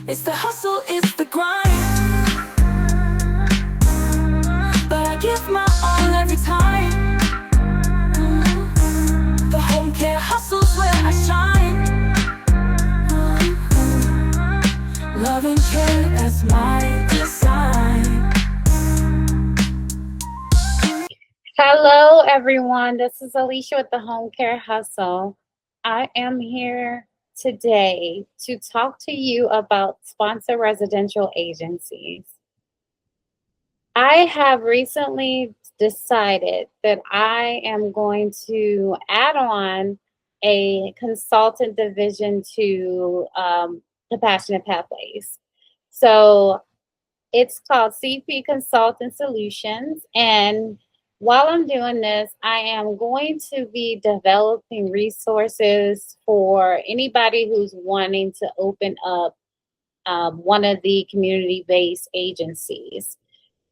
It's the hustle, it's the grind, but I give my all every time. The home care hustle's where I shine. Love and care, that's my design. Hello, everyone. This is Alicia with the Home Care Hustle. I am here today to talk to you about sponsor residential agencies. I have recently decided that I am going to add on a consultant division to Compassionate Pathways. So it's called CP Consultant Solutions, and while I'm doing this, I am going to be developing resources for anybody who's wanting to open up one of the community-based agencies.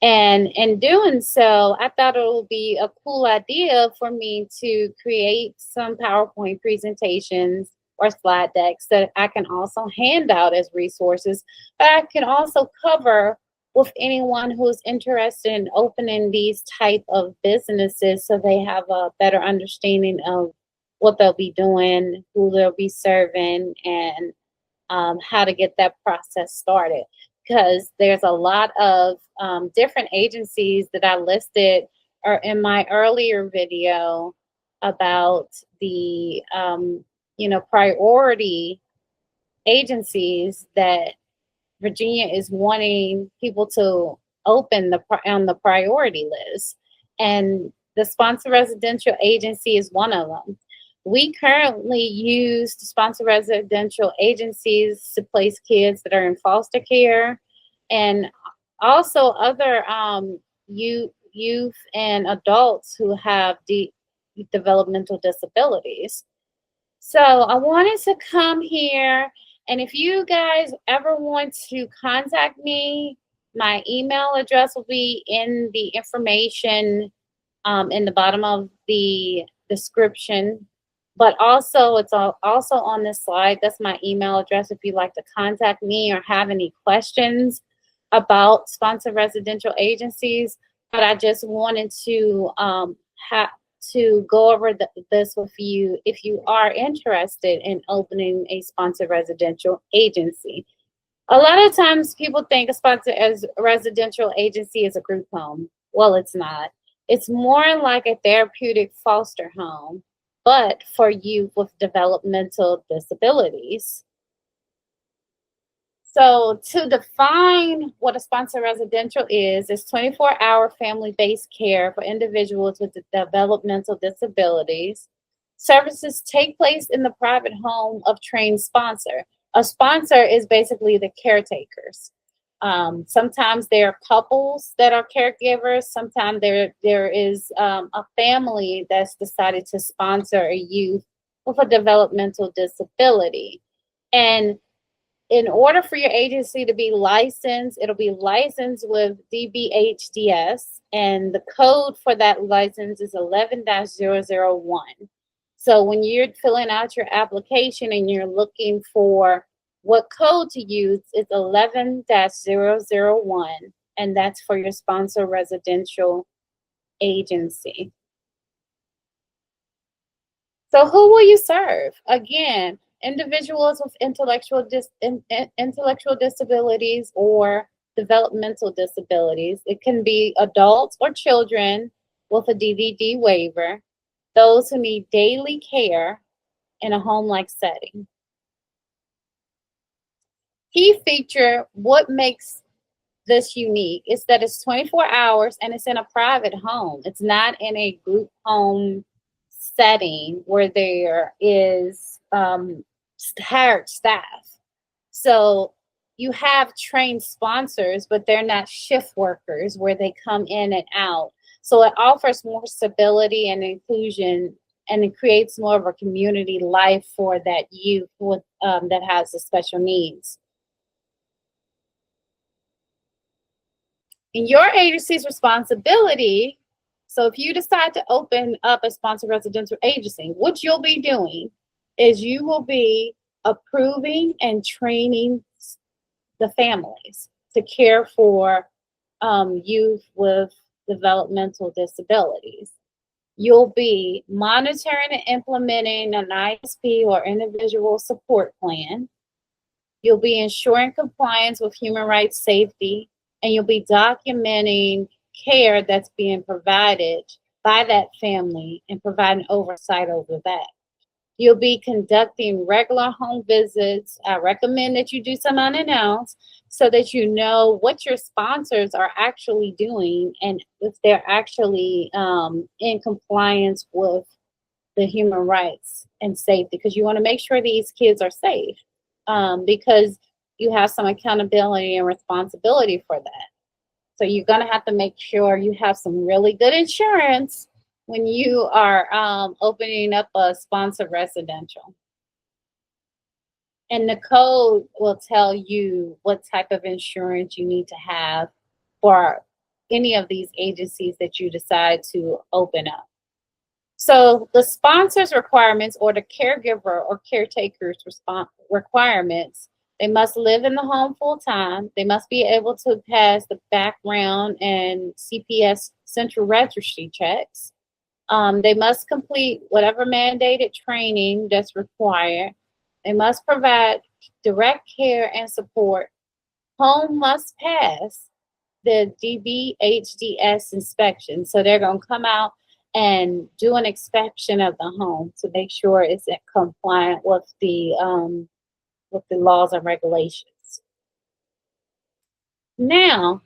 And in doing so, I thought it would be a cool idea for me to create some PowerPoint presentations or slide decks that I can also hand out as resources, but I can also cover with anyone who's interested in opening these type of businesses so they have a better understanding of what they'll be doing, who they'll be serving, and how to get that process started. Because there's a lot of different agencies that I listed or in my earlier video about the priority agencies that Virginia is wanting people to open on the priority list, and the sponsor residential agency is one of them. We currently use sponsor residential agencies to place kids that are in foster care, and also other youth and adults who have developmental disabilities. So I wanted to come here, and if you guys ever want to contact me, my email address will be in the information in the bottom of the description. But also, it's also on this slide. That's my email address if you'd like to contact me or have any questions about sponsored residential agencies. But I just wanted to go over this with you if you are interested in opening a sponsored residential agency. A lot of times people think a sponsored residential agency is a group home. Well, it's not. It's more like a therapeutic foster home, but for youth with developmental disabilities. So to define what a sponsored residential is 24-hour family-based care for individuals with developmental disabilities. Services take place in the private home of trained sponsor. A sponsor is basically the caretakers. Sometimes there are couples that are caregivers. Sometimes there is a family that's decided to sponsor a youth with a developmental disability. And in order for your agency to be licensed, it'll be licensed with DBHDS, and the code for that license is 11-001. So when you're filling out your application and you're looking for what code to use, it's 11-001, and that's for your sponsor residential agency. So who will you serve? Again, individuals with intellectual disabilities or developmental disabilities. It can be adults or children with a DDD waiver, those who need daily care in a home-like setting. Key feature, what makes this unique is that it's 24 hours and it's in a private home. It's not in a group home setting where there is hired staff. So you have trained sponsors, but they're not shift workers where they come in and out. So it offers more stability and inclusion, and it creates more of a community life for that youth with, that has the special needs. And your agency's responsibility, so if you decide to open up a sponsored residential agency, what you'll be doing is you will be approving and training the families to care for youth with developmental disabilities. You'll be monitoring and implementing an ISP or individual support plan. You'll be ensuring compliance with human rights safety, and you'll be documenting care that's being provided by that family and providing oversight over that. You'll be conducting regular home visits. I recommend that you do some unannounced so that you know what your sponsors are actually doing and if they're actually in compliance with the human rights and safety, because you want to make sure these kids are safe, because you have some accountability and responsibility for that. So you're going to have to make sure you have some really good insurance when you are opening up a sponsored residential. And the code will tell you what type of insurance you need to have for any of these agencies that you decide to open up. So the sponsor's requirements, or the caregiver or caretaker's requirements, they must live in the home full time. They must be able to pass the background and CPS central registry checks. They must complete whatever mandated training that's required. They must provide direct care and support. Home must pass the DBHDS inspection. So they're going to come out and do an inspection of the home to make sure it's compliant with the laws and regulations. Now,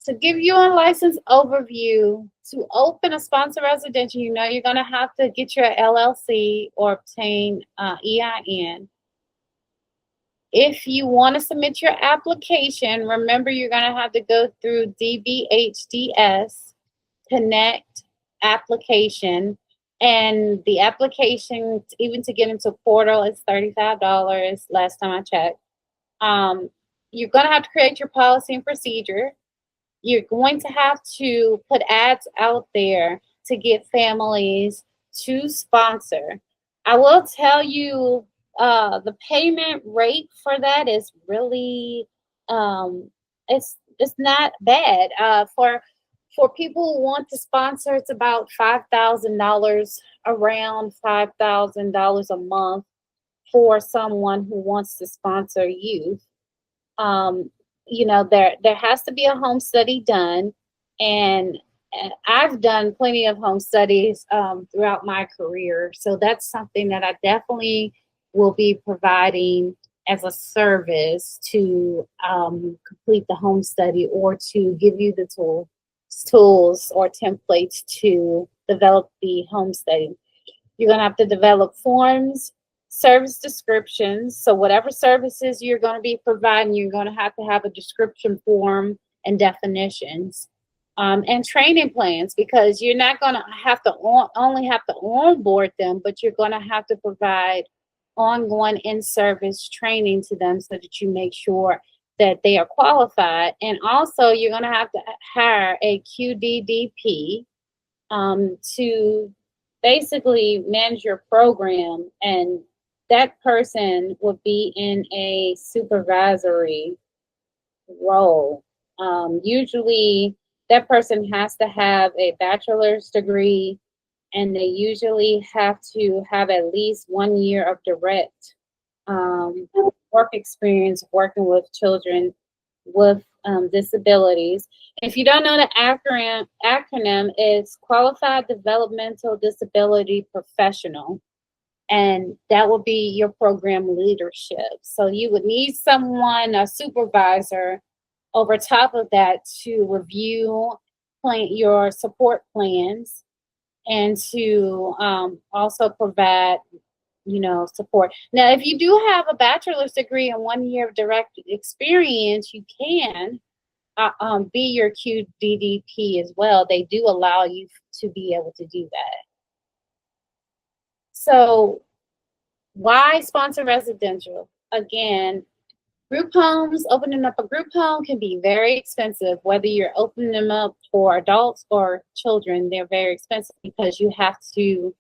to give you a license overview, to open a sponsored residential, you know you're going to have to get your LLC or obtain EIN. If you want to submit your application, remember you're going to have to go through DBHDS Connect application, and the application, even to get into portal, is $35 last time I checked. You're going to have to create your policy and procedure. You're going to have to put ads out there to get families to sponsor. I will tell you the payment rate for that is really it's not bad. For people who want to sponsor, it's about $5,000, around $5,000 a month for someone who wants to sponsor youth. You know, there has to be a home study done, and I've done plenty of home studies throughout my career, so that's something that I definitely will be providing as a service to complete the home study, or to give you the tools or templates to develop the home study. You're going to have to develop forms, service descriptions. So whatever services you're going to be providing, you're going to have a description form and definitions, and training plans, because you're not going to have to only have to onboard them, but you're going to have to provide ongoing in-service training to them so that you make sure that they are qualified. And also you're going to have to hire a QDDP to basically manage your program, and that person would be in a supervisory role. Usually that person has to have a bachelor's degree, and they usually have to have at least 1 year of direct work experience working with children with disabilities. If you don't know the acronym, it's Qualified Developmental Disability Professional, and that will be your program leadership. So you would need someone, a supervisor, over top of that to review your support plans, and to also provide, support. Now, if you do have a bachelor's degree and 1 year of direct experience, you can be your QDDP as well. They do allow you to be able to do that. So why sponsor residential? Again, group homes, opening up a group home can be very expensive. Whether you're opening them up for adults or children, they're very expensive because you have to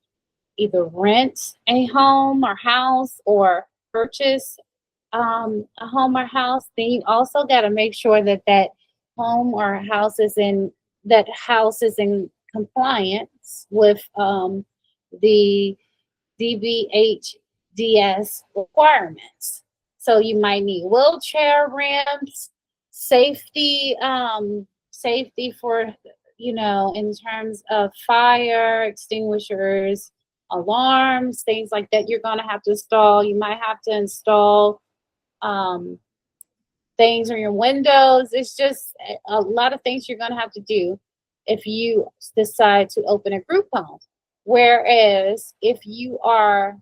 either rent a home or house or purchase a home or house, then you also got to make sure that that home or house is in compliance with the DBHDS requirements. So you might need wheelchair ramps, safety for, in terms of fire extinguishers, alarms, things like that. You're going to have to install. You might have to install um, things on your windows. It's just a lot of things you're going to have to do if you decide to open a group home. Whereas if you are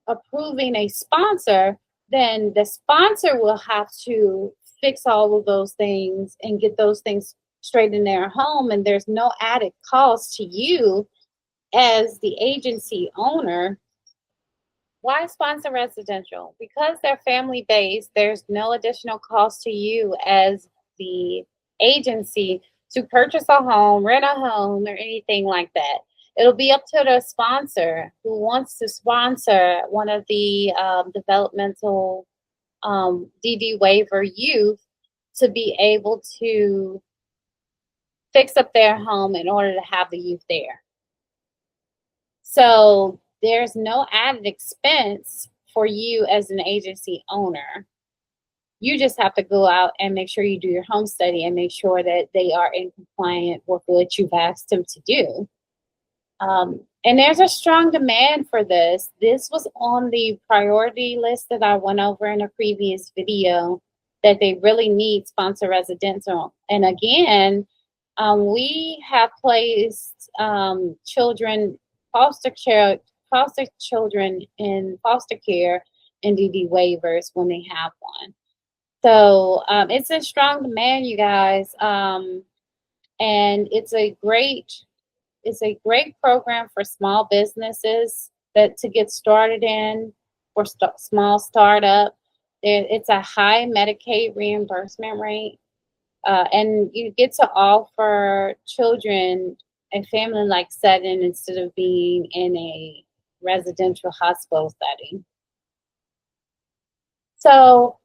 approving a sponsor, then the sponsor will have to fix all of those things and get those things straight in their home. And there's no added cost to you as the agency owner. Why sponsor residential? Because they're family based, there's no additional cost to you as the agency to purchase a home, rent a home, or anything like that. It'll be up to the sponsor who wants to sponsor one of the developmental DD waiver youth to be able to fix up their home in order to have the youth there. So there's no added expense for you as an agency owner. You just have to go out and make sure you do your home study and make sure that they are in compliance with what you've asked them to do. And there's a strong demand for this. This was on the priority list that I went over in a previous video, that they really need sponsor residential. And again, we have placed children, foster children in foster care and DD waivers when they have one. So it's a strong demand, you guys. And it's a great program for small businesses to get started in, for small startup. It's a high Medicaid reimbursement rate, and you get to offer children a family-like setting instead of being in a residential hospital setting. So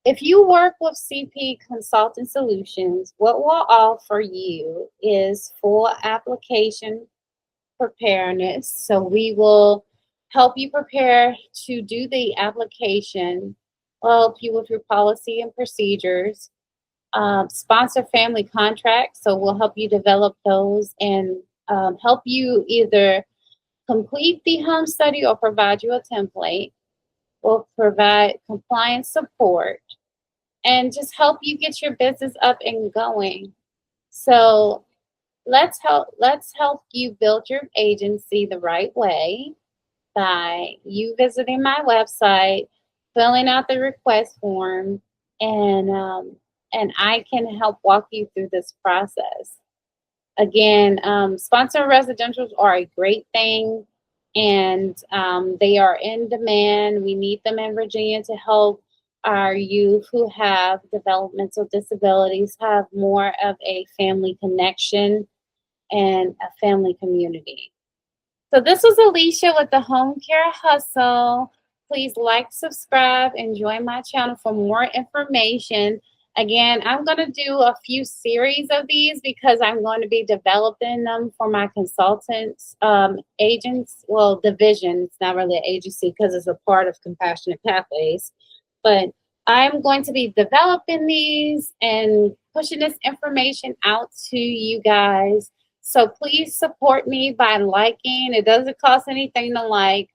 if you work with CP Consulting Solutions, what we'll offer you is full application preparedness. So we will help you prepare to do the application. We'll help you with your policy and procedures. Sponsor family contracts. So we'll help you develop those and help you either complete the home study or provide you a template. We'll provide compliance support and just help you get your business up and going. So let's help you build your agency the right way by you visiting my website, filling out the request form, and I can help walk you through this process. Again, sponsor residentials are a great thing, and they are in demand. We need them in Virginia to help our youth who have developmental disabilities have more of a family connection and a family community. So this was Alicia with the Home Care Hustle. Please like, subscribe, and join my channel for more information. Again, I'm going to do a few series of these because I'm going to be developing them for my consultants, agents, well, division. It's not really an agency because it's a part of Compassionate Pathways. But I'm going to be developing these and pushing this information out to you guys. So please support me by liking. It doesn't cost anything to like,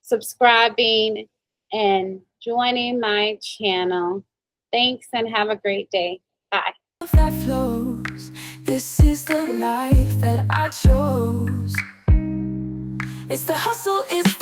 subscribing, and joining my channel. Thanks and have a great day. Bye. That flows. This is the life that I chose. It's the hustle, it's